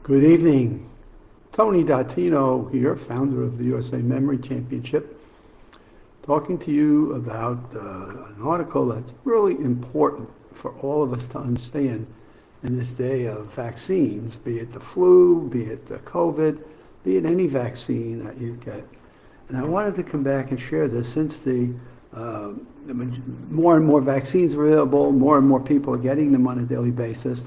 Good evening. Tony Dattino here, founder of the USA Memory Championship, talking to you about an article that's really important for all of us to understand in this day of vaccines, be it the flu, be it the COVID, be it any vaccine that you get. And I wanted to come back and share this since more and more vaccines are available, more and more people are getting them on a daily basis.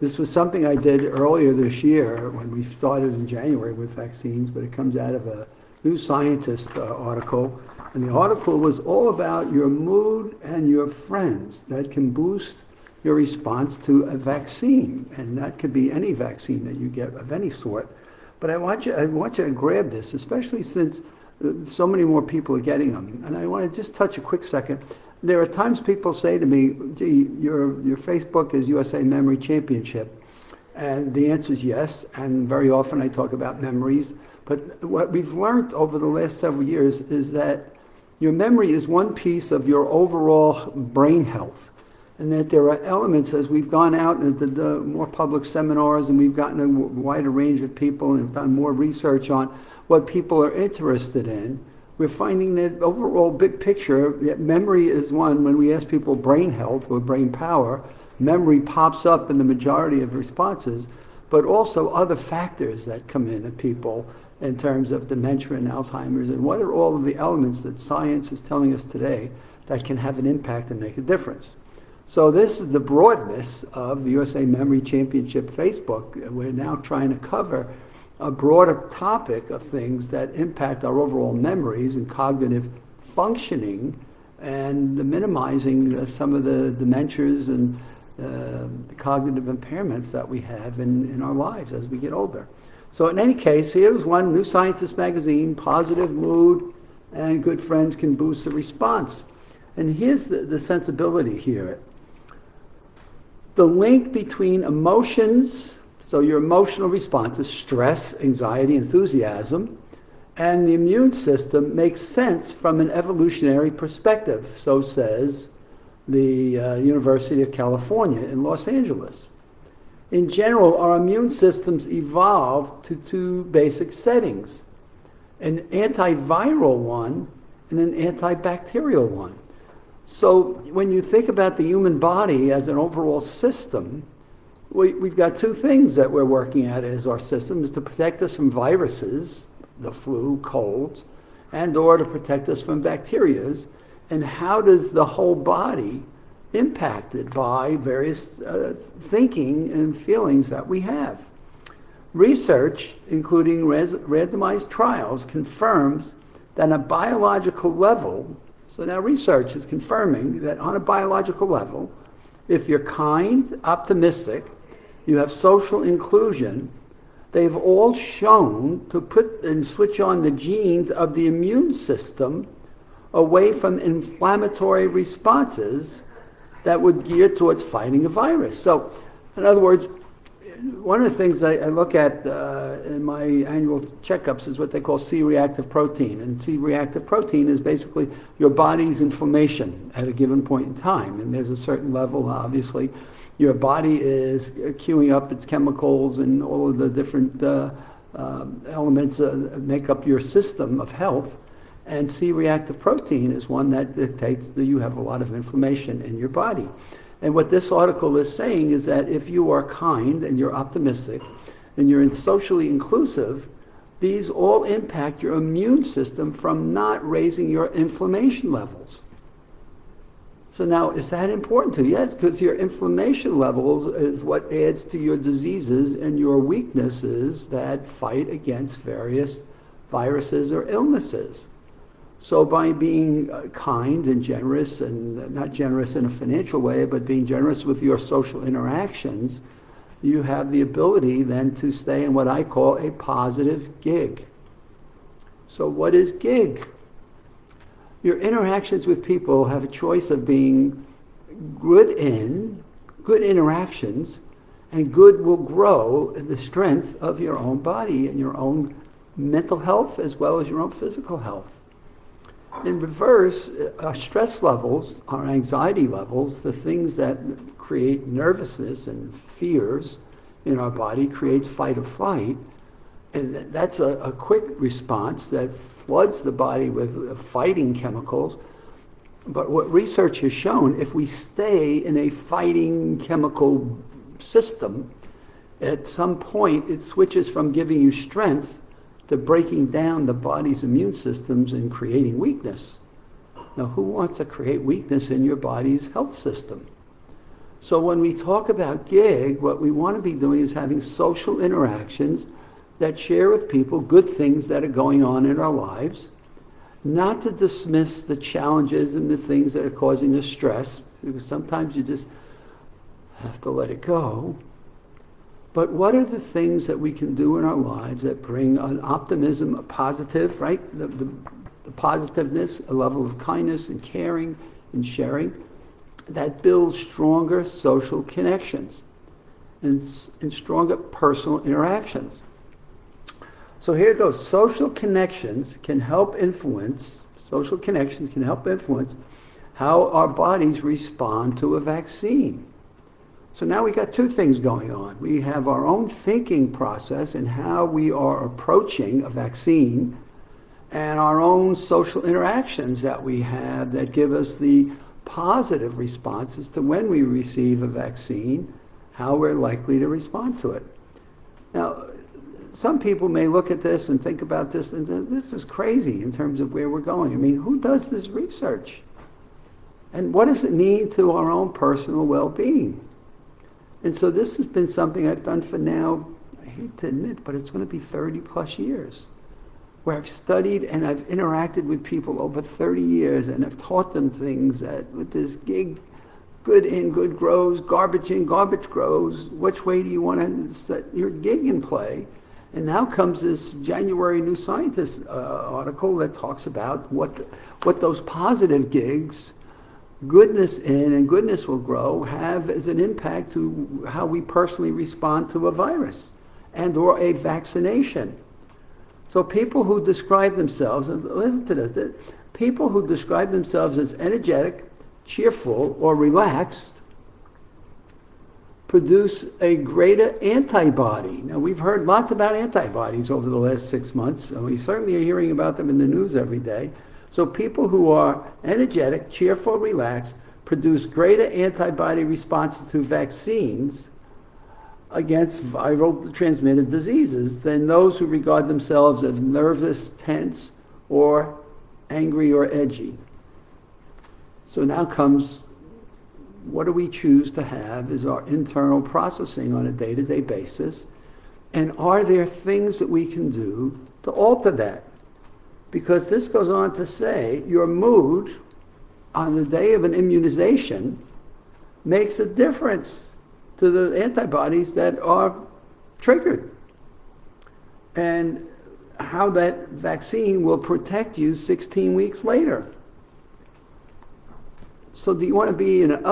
This was something I did earlier this year when we started in January with vaccines, but it comes out of a New Scientist article. And the article was all about your mood and your friends that can boost your response to a vaccine. And that could be any vaccine that you get of any sort. But I want you to grab this, especially since so many more people are getting them. And I want to just touch a quick second. There are times people say to me, gee, your Facebook is USA Memory Championship. And the answer is yes. And very often I talk about memories. But what we've learned over the last several years is that your memory is one piece of your overall brain health. And that there are elements, as we've gone out into the more public seminars and we've gotten a wider range of people and have done more research on what people are interested in, we're finding that overall big picture, memory is one. When we ask people brain health or brain power, memory pops up in the majority of responses, but also other factors that come in at people in terms of dementia and Alzheimer's, and what are all of the elements that science is telling us today that can have an impact and make a difference. So this is the broadness of the USA Memory Championship Facebook. We're now trying to cover a broader topic of things that impact our overall memories and cognitive functioning and minimizing some of the dementias and the cognitive impairments that we have in our lives as we get older. So in any case, here's one, New Scientist magazine, positive mood and good friends can boost the response. And here's the sensibility here. The link between emotions, so your emotional response is stress, anxiety, enthusiasm, and the immune system makes sense from an evolutionary perspective, so says the University of California in Los Angeles. In general, our immune systems evolved to two basic settings, an antiviral one and an antibacterial one. So when you think about the human body as an overall system, we've got two things that we're working at as our system, is to protect us from viruses, the flu, colds, and or to protect us from bacterias. And how does the whole body impacted by various thinking and feelings that we have? Research, including randomized trials, confirms that on a biological level, so now research is confirming that on a biological level, if you're kind, optimistic, you have social inclusion, they've all shown to put and switch on the genes of the immune system away from inflammatory responses that would gear towards fighting a virus. So, in other words, one of the things I look at in my annual checkups is what they call C-reactive protein. And C-reactive protein is basically your body's inflammation at a given point in time. And there's a certain level, obviously, your body is queuing up its chemicals and all of the different elements make up your system of health. And C-reactive protein is one that dictates that you have a lot of inflammation in your body. And what this article is saying is that if you are kind and you're optimistic and you're socially inclusive, these all impact your immune system from not raising your inflammation levels. So now, is that important to you? Yes, because your inflammation levels is what adds to your diseases and your weaknesses that fight against various viruses or illnesses. So by being kind and generous, and not generous in a financial way, but being generous with your social interactions, you have the ability then to stay in what I call a positive GIGG. So what is GIGG? Your interactions with people have a choice of being good interactions, and good will grow in the strength of your own body and your own mental health as well as your own physical health. In reverse, our stress levels, our anxiety levels, the things that create nervousness and fears in our body creates fight or flight. And that's a quick response that floods the body with fighting chemicals. But what research has shown, if we stay in a fighting chemical system, at some point it switches from giving you strength to breaking down the body's immune systems and creating weakness. Now, who wants to create weakness in your body's health system? So when we talk about GIGG, what we want to be doing is having social interactions that share with people good things that are going on in our lives, not to dismiss the challenges and the things that are causing us stress, because sometimes you just have to let it go. But what are the things that we can do in our lives that bring an optimism, a positive, right? The positiveness, a level of kindness and caring and sharing that builds stronger social connections and stronger personal interactions. So here it goes. Social connections can help influence how our bodies respond to a vaccine. So now we got two things going on. We have our own thinking process and how we are approaching a vaccine, and our own social interactions that we have that give us the positive responses to when we receive a vaccine, how we're likely to respond to it. Now, some people may look at this and think about this, and this is crazy in terms of where we're going. I mean, who does this research? And what does it mean to our own personal well-being? And so this has been something I've done for now, I hate to admit, but it's going to be 30 plus years, where I've studied and I've interacted with people over 30 years, and I've taught them things that with this GIGG, good in, good grows, garbage in, garbage grows. Which way do you want to set your GIGG in play? And now comes this January New Scientist article that talks about what those positive GIGGs, goodness in and goodness will grow, have as an impact to how we personally respond to a virus and or a vaccination. So people who describe themselves, and listen to this, people who describe themselves as energetic, cheerful, or relaxed produce a greater antibody. Now, we've heard lots about antibodies over the last 6 months, and we certainly are hearing about them in the news every day. So people who are energetic, cheerful, relaxed, produce greater antibody responses to vaccines against viral transmitted diseases than those who regard themselves as nervous, tense, or angry or edgy. So now comes, what do we choose to have is our internal processing on a day-to-day basis, and are there things that we can do to alter that? Because this goes on to say your mood on the day of an immunization makes a difference to the antibodies that are triggered, and how that vaccine will protect you 16 weeks later. So do you want to be in an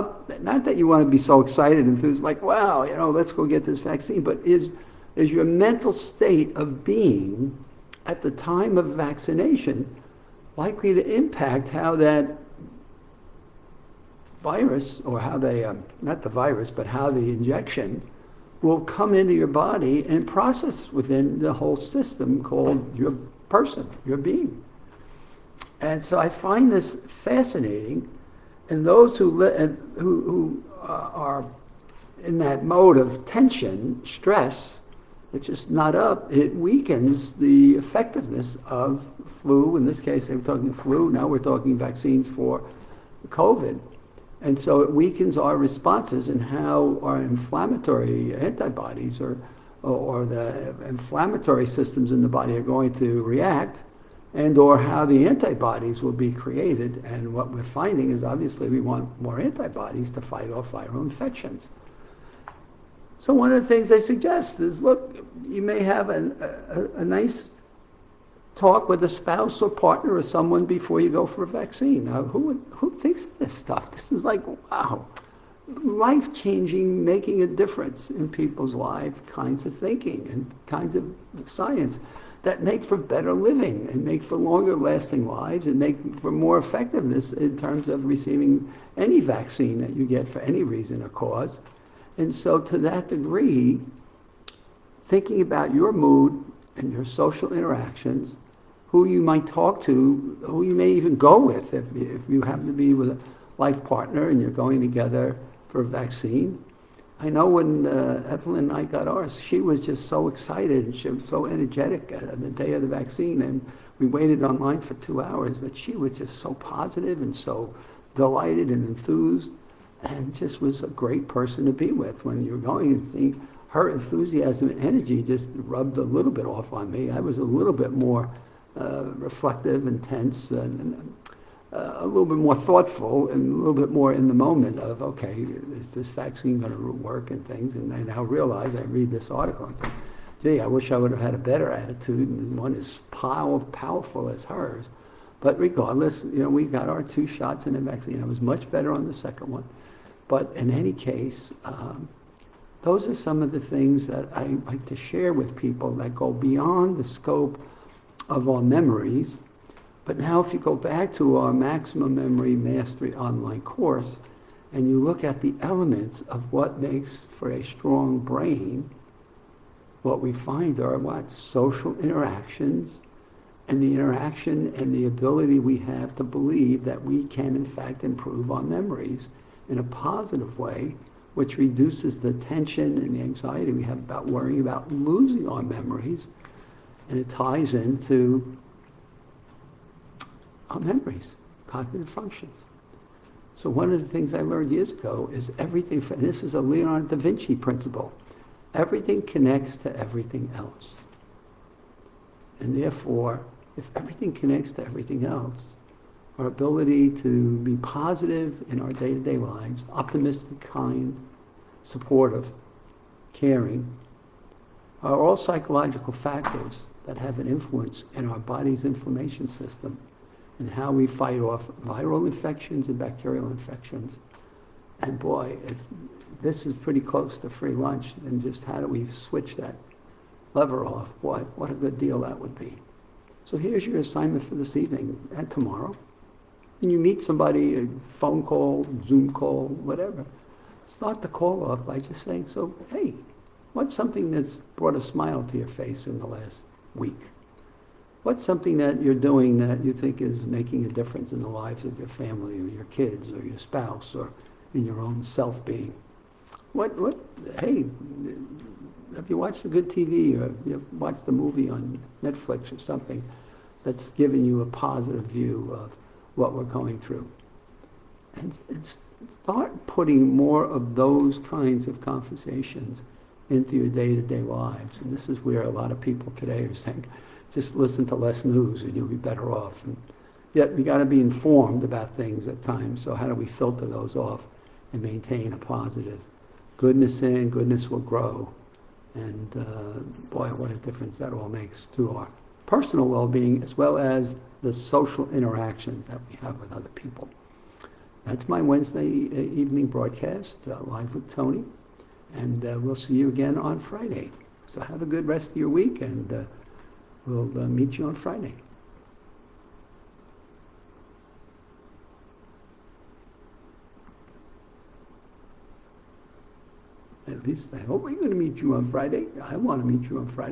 not that you want to be so excited and enthused, like, wow, let's go get this vaccine, but is your mental state of being at the time of vaccination likely to impact how that virus, or how they, not the virus, but how the injection will come into your body and process within the whole system called your person, your being. And so I find this fascinating. And those who are in that mode of tension, stress, it's just not up, it weakens the effectiveness of flu. In this case, they were talking flu, now we're talking vaccines for COVID. And so it weakens our responses and how our inflammatory antibodies or the inflammatory systems in the body are going to react, and or how the antibodies will be created. And what we're finding is obviously we want more antibodies to fight off viral infections. So one of the things they suggest is, look, you may have a nice talk with a spouse or partner or someone before you go for a vaccine. Now, who thinks of this stuff? This is like, wow, life-changing, making a difference in people's lives kinds of thinking and kinds of science that make for better living and make for longer lasting lives and make for more effectiveness in terms of receiving any vaccine that you get for any reason or cause. And so to that degree, thinking about your mood and your social interactions, who you might talk to, who you may even go with if you happen to be with a life partner and you're going together for a vaccine. I know when Evelyn and I got ours, she was just so excited and she was so energetic the day of the vaccine, and we waited online for 2 hours, but she was just so positive and so delighted and enthused, and just was a great person to be with when you're going and seeing her enthusiasm and energy just rubbed a little bit off on me. I was a little bit more reflective and tense and a little bit more thoughtful and a little bit more in the moment of, okay, is this vaccine going to work and things? And I now realize, I read this article and say, gee, I wish I would have had a better attitude and one as powerful as hers. But regardless, we got our 2 shots in the vaccine. I was much better on the second one. But in any case, those are some of the things that I like to share with people that go beyond the scope of our memories. But now if you go back to our Maximum Memory Mastery online course and you look at the elements of what makes for a strong brain, what we find are what? Social interactions, and the interaction and the ability we have to believe that we can in fact improve our memories in a positive way, which reduces the tension and the anxiety we have about worrying about losing our memories, and it ties into our memories, cognitive functions. So one of the things I learned years ago is everything, and this is a Leonardo da Vinci principle, everything connects to everything else. And therefore, if everything connects to everything else, our ability to be positive in our day-to-day lives, optimistic, kind, supportive, caring, are all psychological factors that have an influence in our body's inflammation system and how we fight off viral infections and bacterial infections. And boy, this is pretty close to free lunch, and just how do we switch that lever off? Boy, what a good deal that would be. So here's your assignment for this evening and tomorrow. And you meet somebody, a phone call, Zoom call, whatever. Start the call off by just saying, so, hey, what's something that's brought a smile to your face in the last week? What's something that you're doing that you think is making a difference in the lives of your family or your kids or your spouse or in your own self-being? Hey, have you watched the good TV or have you watched the movie on Netflix or something that's giving you a positive view of what we're going through? And start putting more of those kinds of conversations into your day-to-day lives. And this is where a lot of people today are saying, just listen to less news and you'll be better off. And yet we got to be informed about things at times. So how do we filter those off and maintain a positive goodness in, goodness will grow. And boy, what a difference that all makes to our personal well-being as well as the social interactions that we have with other people. That's my Wednesday evening broadcast, Live with Tony. And we'll see you again on Friday. So have a good rest of your week, and we'll meet you on Friday. At least I hope we're going to meet you on Friday. I want to meet you on Friday.